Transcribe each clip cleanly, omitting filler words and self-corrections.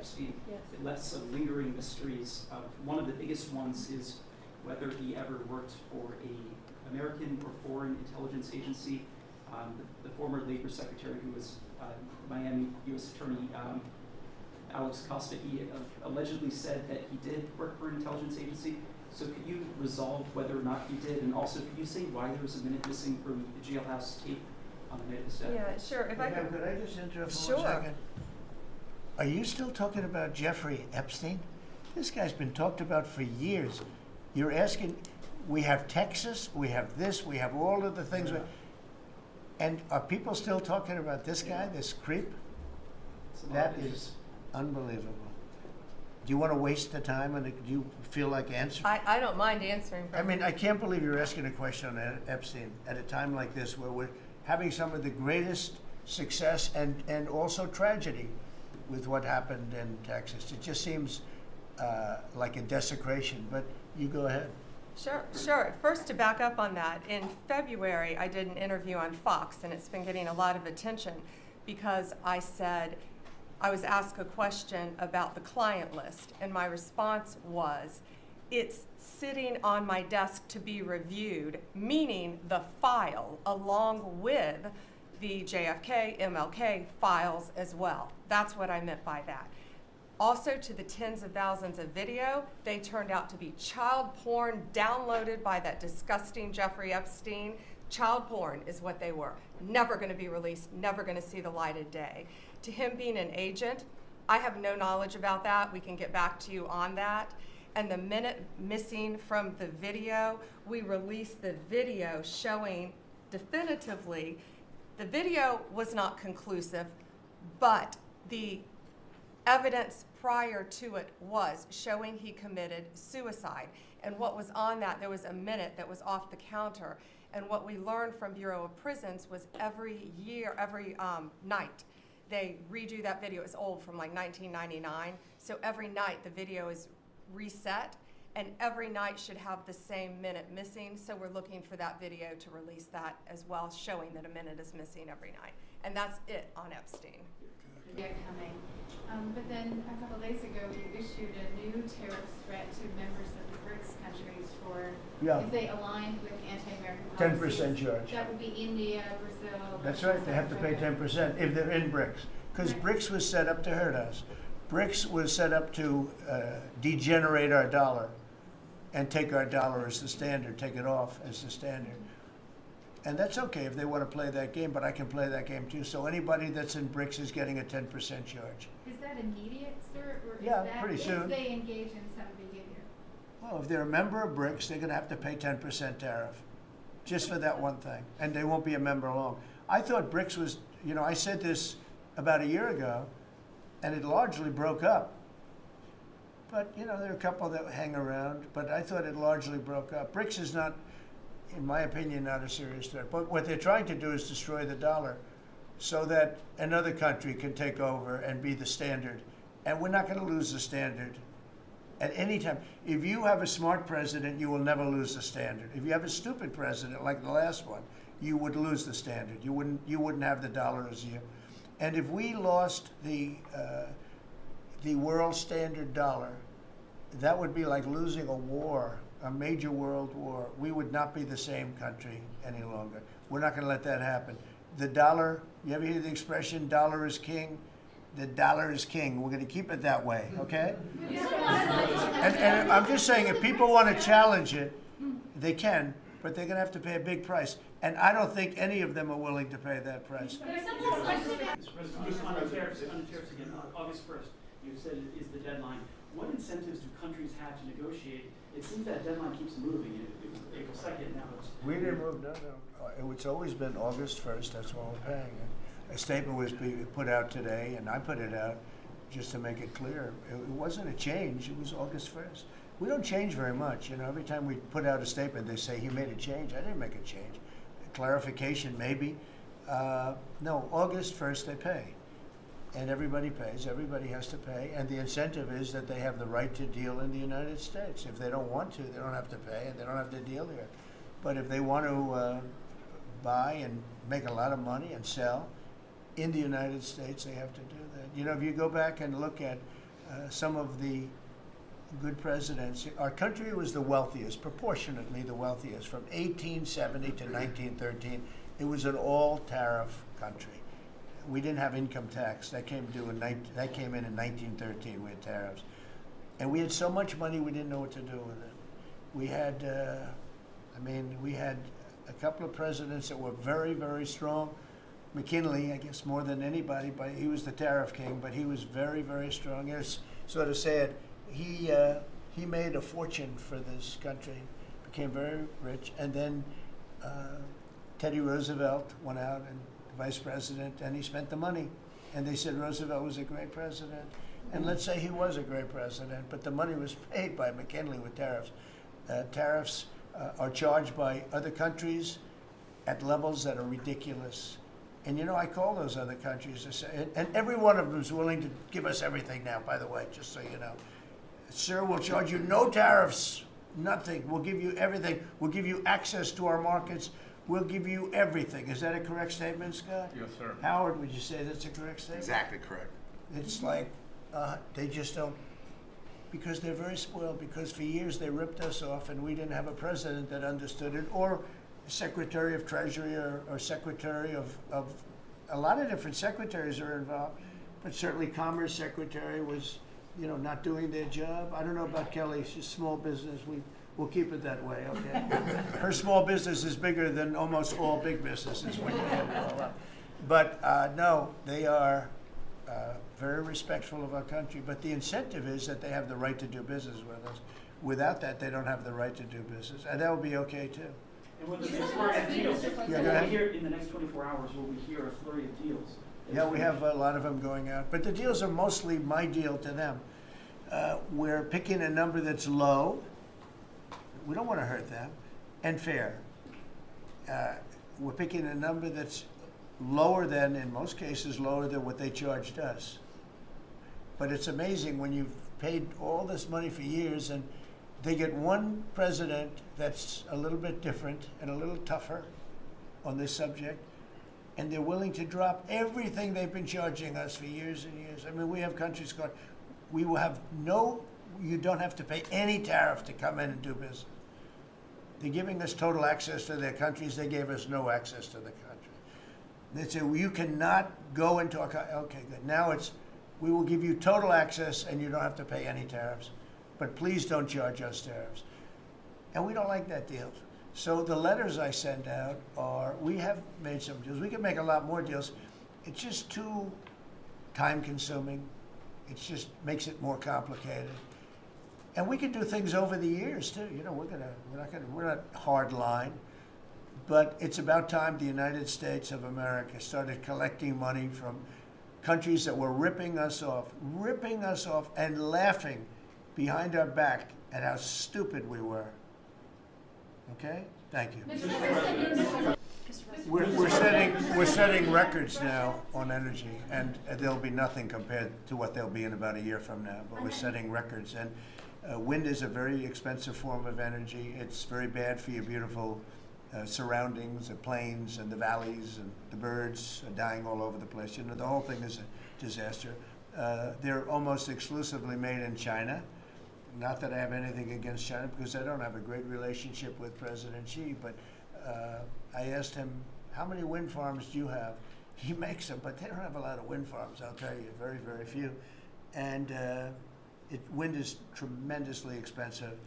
Epstein. Yes. It left some lingering mysteries. One of the biggest ones is whether he ever worked for a American or foreign intelligence agency. The former Labor Secretary, who was Miami U.S. Attorney Alex Costa, he allegedly said that he did work for an intelligence agency. So could you resolve whether or not he did? And also, could you say why there was a minute missing from the jailhouse tape on the night of his death? Yeah, sure. If I Could I just interrupt for Sure. 1 second? Are you still talking about Jeffrey Epstein? This guy's been talked about for years. You're asking, we have Texas, we have this, we have all of the things. Yeah. And are people still talking about this guy, this creep? That is unbelievable. Do you want to waste the time, and do you feel like answering? I don't mind answering. I mean, I can't believe you're asking a question on Epstein at a time like this, where we're having some of the greatest success and also tragedy with what happened in Texas. It just seems like a desecration, but you go ahead. Sure. First, to back up on that, in February, I did an interview on Fox, and it's been getting a lot of attention because I said, I was asked a question about the client list, and my response was, it's sitting on my desk to be reviewed, meaning the file along with the JFK, MLK files as well. That's what I meant by that. Also, to the tens of thousands of video, they turned out to be child porn downloaded by that disgusting Jeffrey Epstein. Child porn is what they were. Never going to be released, never going to see the light of day. To him being an agent, I have no knowledge about that. We can get back to you on that. And the minute missing from the video, we released the video showing definitively the video was not conclusive, but the evidence prior to it was showing he committed suicide. And what was on that, there was a minute that was off the counter. And what we learned from Bureau of Prisons was every night, they redo that video. It's old, from like 1999. So every night the video is reset, and every night should have the same minute missing. So we're looking for that video to release that as well, showing that a minute is missing every night. And that's it on Epstein. Coming. But then a couple days ago, you issued a new tariff threat to members of the BRICS countries for if they aligned with anti-American policies. 10% charge. That would be India, Brazil. That's Russia, right, they have to pay South Africa. 10% if they're in BRICS. Because Right. BRICS was set up to hurt us. BRICS was set up to degenerate our dollar and take our dollar as the standard, take it off as the standard. And that's okay if they want to play that game, but I can play that game too. So anybody that's in BRICS is getting a 10% charge. Is that immediate, sir? Or is Yeah, that pretty soon. if they engage in some behavior? Well, if they're a member of BRICS, they're going to have to pay 10% tariff just for that one thing. And they won't be a member long. I thought BRICS was, I said this about a year ago, and it largely broke up. But, there are a couple that hang around, but I thought it largely broke up. BRICS is not, in my opinion, not a serious threat. But what they're trying to do is destroy the dollar so that another country can take over and be the standard. And we're not going to lose the standard at any time. If you have a smart president, you will never lose the standard. If you have a stupid president, like the last one, you would lose the standard. You wouldn't have the dollar as you. And if we lost the world standard dollar, that would be like losing a war, a major world war. We would not be the same country any longer. We're not going to let that happen. The dollar, you ever hear the expression, dollar is king? The dollar is king. We're going to keep it that way, okay? And I'm just saying, if people want to challenge it, they can, but they're going to have to pay a big price. And I don't think any of them are willing to pay that price. Mr. President, just on the tariffs again, August 1st, you said it is the deadline. What incentives do countries have to negotiate? It seems that deadline keeps moving. It was April 2nd, now it's... We didn't move, no. It's always been August 1st, that's what we're paying. A statement was put out today, and I put it out just to make it clear. It wasn't a change, it was August 1st. We don't change very much. Every time we put out a statement, they say, you made a change. I didn't make a change. Clarification, maybe. No, August 1st they pay. And everybody pays, everybody has to pay, and the incentive is that they have the right to deal in the United States. If they don't want to, they don't have to pay, and they don't have to deal here. But if they want to buy and make a lot of money and sell in the United States, they have to do that. If you go back and look at some of the good presidents. Our country was the wealthiest, proportionately the wealthiest, from 1870 to 1913. It was an all-tariff country. We didn't have income tax. That came in in 1913. We had tariffs. And we had so much money we didn't know what to do with it. We had, we had a couple of presidents that were very, very strong. McKinley, I guess more than anybody, but he was the tariff king, but he was very, very strong. It's sort of sad. He made a fortune for this country, became very rich, and then Teddy Roosevelt went out and vice president, and he spent the money. And they said Roosevelt was a great president. And let's say he was a great president, but the money was paid by McKinley with tariffs. Tariffs are charged by other countries at levels that are ridiculous. And you know, I call those other countries to say, and every one of them is willing to give us everything now, by the way, just so you know. Sir, we'll charge you no tariffs, nothing. We'll give you everything. We'll give you access to our markets. We'll give you everything. Is that a correct statement, Scott? Yes, sir. Howard, would you say that's a correct statement? Exactly correct. It's like they just don't, because they're very spoiled, because for years they ripped us off and we didn't have a president that understood it, or Secretary of Treasury or Secretary of a lot of different secretaries are involved, but certainly Commerce Secretary was, you know, not doing their job. I don't know about Kelly, she's small business. We'll keep it that way, okay? Her small business is bigger than almost all big businesses when you add it all up. But no, they are very respectful of our country. But the incentive is that they have the right to do business with us. Without that, they don't have the right to do business. And that would be okay, too. And when the next flurry of deals, Yeah, go ahead. in the next 24 hours, will we hear a flurry of deals? Yeah, we have a lot of them going out. But the deals are mostly my deal to them. We're picking a number that's low. We don't want to hurt them. And fair. We're picking a number that's lower than, in most cases, lower than what they charged us. But it's amazing when you've paid all this money for years and they get one president that's a little bit different and a little tougher on this subject, and they're willing to drop everything they've been charging us for years and years. I mean, we have countries going, we will have you don't have to pay any tariff to come in and do business. They're giving us total access to their countries. They gave us no access to the country. They say, well, you cannot go into our country. Okay, good. Now it's, we will give you total access and you don't have to pay any tariffs. But please don't charge us tariffs. And we don't like that deal. So the letters I send out are, we have made some deals. We can make a lot more deals. It's just too time consuming. It just makes it more complicated. And we can do things over the years too. You know, we're not hard line. But it's about time the United States of America started collecting money from countries that were ripping us off and laughing behind our back at how stupid we were. Okay? Thank you. We're setting records now on energy, and there'll be nothing compared to what they'll be in about a year from now. But we're setting records, and wind is a very expensive form of energy. It's very bad for your beautiful surroundings, the plains and the valleys, and the birds are dying all over the place. You know, the whole thing is a disaster. They're almost exclusively made in China. Not that I have anything against China, because I don't have a great relationship with President Xi, but I asked him, how many wind farms do you have? He makes them, but they don't have a lot of wind farms, I'll tell you, very, very few. And wind is tremendously expensive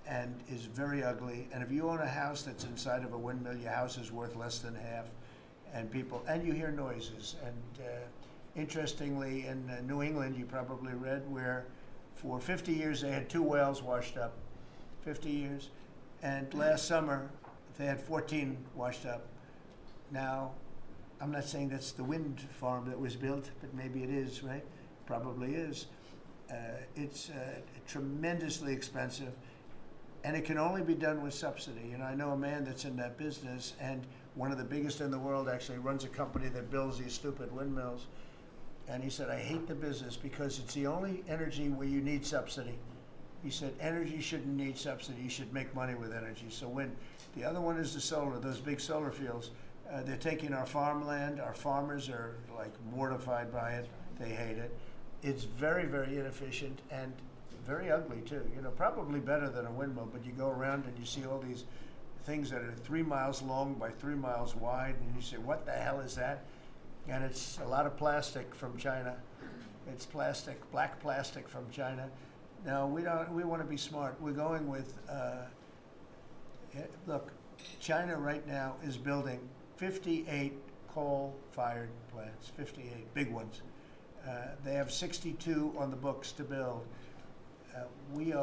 and is very ugly. And if you own a house that's inside of a windmill, your house is worth less than half. And you hear noises. And interestingly, in New England, you probably read, where for 50 years they had 2 whales washed up, 50 years. And last summer, they had 14 washed up. Now, I'm not saying that's the wind farm that was built, but maybe it is, right? Probably is. It's tremendously expensive, and it can only be done with subsidy. And I know a man that's in that business, and one of the biggest in the world actually runs a company that builds these stupid windmills. And he said, I hate the business because it's the only energy where you need subsidy. He said, energy shouldn't need subsidy. You should make money with energy. So wind. The other one is the solar, those big solar fields. They're taking our farmland. Our farmers are like mortified by it. They hate it. it's very, very inefficient and very ugly too. You know, probably better than a windmill, but you go around and you see all these things that are 3 miles long by 3 miles wide, and you say, what the hell is that? And it's a lot of plastic from China. It's plastic, black plastic from China. Now, we want to be smart. We're going with, look, China right now is building 58 coal-fired plants, 58 big ones. They have 62 on the books to build. We've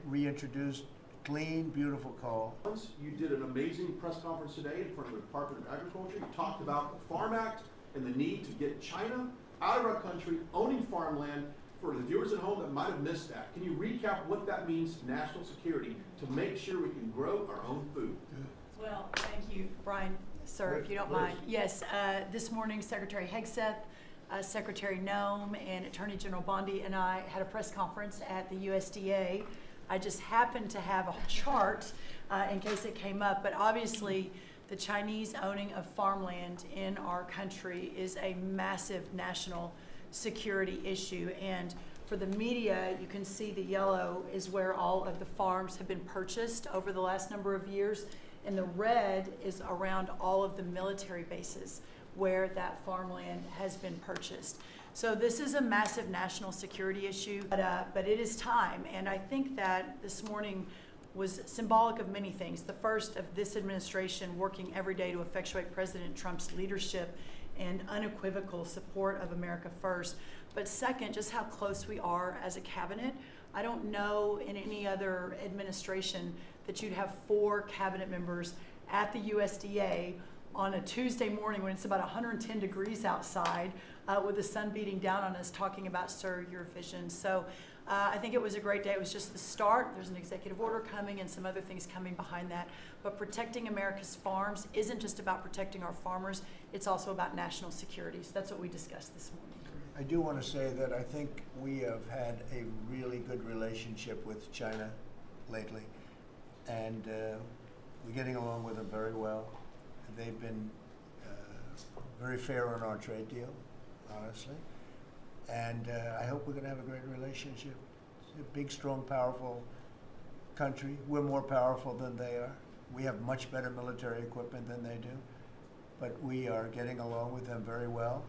reintroduced clean, beautiful coal. You did an amazing press conference today in front of the Department of Agriculture. You talked about the Farm Act and the need to get China out of our country, owning farmland. For the viewers at home that might have missed that, can you recap what that means to national security to make sure we can grow our own food? Well, thank you, Brian, sir, if you don't mind. Yes, this morning Secretary Hegseth, Secretary Noem, and Attorney General Bondi and I had a press conference at the USDA. I just happened to have a chart in case it came up, but obviously the Chinese owning of farmland in our country is a massive national security issue. And for the media, you can see the yellow is where all of the farms have been purchased over the last number of years, and the red is around all of the military bases where that farmland has been purchased. So this is a massive national security issue, but it is time. And I think that this morning was symbolic of many things. The first of this administration working every day to effectuate President Trump's leadership and unequivocal support of America first. But second, just how close we are as a cabinet. I don't know in any other administration that you'd have 4 cabinet members at the USDA on a Tuesday morning when it's about 110 degrees outside with the sun beating down on us talking about, sir, your vision. So I think it was a great day. It was just the start. There's an executive order coming and some other things coming behind that. But protecting America's farms isn't just about protecting our farmers. It's also about national security. So that's what we discussed this morning. I do want to say that I think we have had a really good relationship with China lately, and we're getting along with them very well. They've been very fair on our trade deal, honestly, and I hope we're going to have a great relationship. It's a big, strong, powerful country. We're more powerful than they are. We have much better military equipment than they do, but we are getting along with them very well.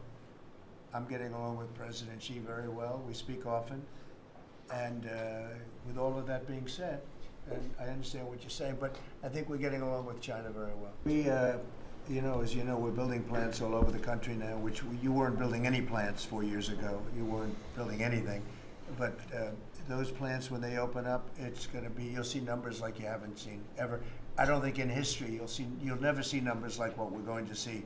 I'm getting along with President Xi very well. We speak often. And with all of that being said, and I understand what you're saying, but I think we're getting along with China very well. We, as you know, we're building plants all over the country now, which you weren't building any plants 4 years ago. You weren't building anything. But those plants, when they open up, it's going to be, you'll see numbers like you haven't seen ever. I don't think in history you'll never see numbers like what we're going to see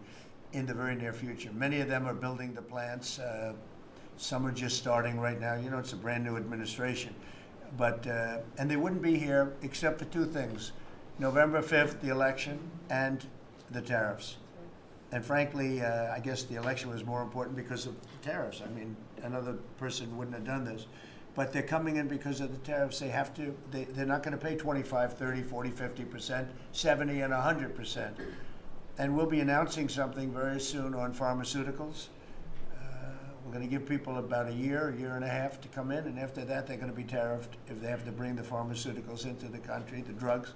in the very near future. Many of them are building the plants. Some are just starting right now. You know, it's a brand new administration. But, and they wouldn't be here except for 2 things. November 5th, the election, and the tariffs. And frankly, I guess the election was more important because of the tariffs. I mean, another person wouldn't have done this. But they're coming in because of the tariffs. They have to, they're not going to pay 25, 30, 40, 50%, 70, and 100%. And we'll be announcing something very soon on pharmaceuticals. We're going to give people about a year and a half to come in, and after that they're going to be tariffed if they have to bring the pharmaceuticals into the country, the drugs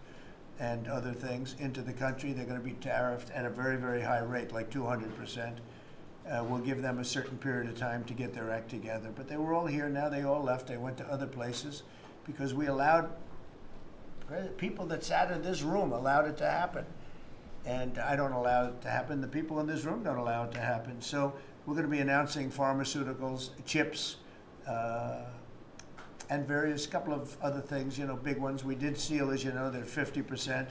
and other things into the country. They're going to be tariffed at a very, very high rate, like 200%. We'll give them a certain period of time to get their act together. But they were all here. Now they all left. They went to other places because we allowed, people that sat in this room allowed it to happen. And I don't allow it to happen. The people in this room don't allow it to happen. So we're going to be announcing pharmaceuticals, chips, and various couple of other things, big ones. We did steel, as you know, they're 50%.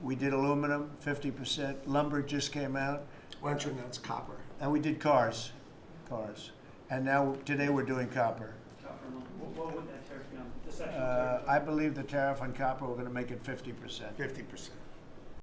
We did aluminum, 50%. Lumber just came out. Why don't you announce copper? And we did cars. And now, today we're doing copper. What would that tariff be on the section? I believe the tariff on copper, we're going to make it 50%. 50%.